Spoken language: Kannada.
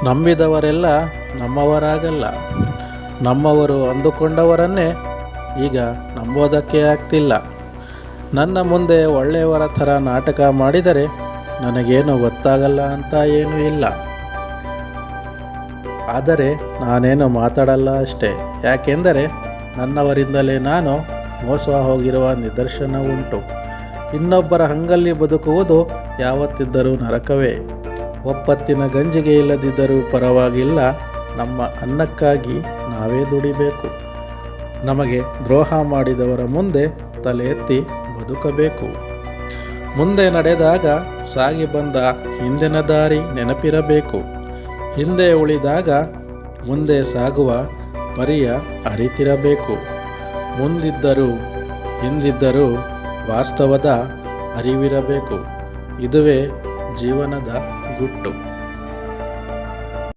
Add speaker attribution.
Speaker 1: ನಂಬಿದವರೆಲ್ಲ ನಮ್ಮವರಾಗಲ್ಲ. ನಮ್ಮವರು ಅಂದುಕೊಂಡವರನ್ನೇ ಈಗ ನಂಬೋದಕ್ಕೆ ಆಗ್ತಿಲ್ಲ. ನನ್ನ ಮುಂದೆ ಒಳ್ಳೆಯವರ ಥರ ನಾಟಕ ಮಾಡಿದರೆ ನನಗೇನು ಗೊತ್ತಾಗಲ್ಲ ಅಂತ ಏನೂ ಇಲ್ಲ. ಆದರೆ ನಾನೇನು ಮಾತಾಡಲ್ಲ ಅಷ್ಟೇ. ಯಾಕೆಂದರೆ ನನ್ನವರಿಂದಲೇ ನಾನು ಮೋಸ ಹೋಗಿರುವ ನಿದರ್ಶನ ಉಂಟು. ಇನ್ನೊಬ್ಬರ ಹಂಗಲ್ಲಿ ಬದುಕುವುದು ಯಾವತ್ತಿದ್ದರೂ ನರಕವೇ. ಒಪ್ಪತ್ತಿನ ಗಂಜಿಗೆ ಇಲ್ಲದಿದ್ದರೂ ಪರವಾಗಿಲ್ಲ, ನಮ್ಮ ಅನ್ನಕ್ಕಾಗಿ ನಾವೇ ದುಡಿಬೇಕು. ನಮಗೆ ದ್ರೋಹ ಮಾಡಿದವರ ಮುಂದೆ ತಲೆ ಎತ್ತಿ ಬದುಕಬೇಕು. ಮುಂದೆ ನಡೆದಾಗ ಸಾಗಿ ಬಂದ ಹಿಂದಿನ ದಾರಿ ನೆನಪಿರಬೇಕು. ಹಿಂದೆ ಉಳಿದಾಗ ಮುಂದೆ ಸಾಗುವ ಪರಿಯ ಅರಿತಿರಬೇಕು. ಮುಂದಿದ್ದರೂ ಹಿಂದಿದ್ದರೂ ವಾಸ್ತವದ ಅರಿವಿರಬೇಕು. ಇದುವೇ ಜೀವನದ ಗುಟ್ಟು.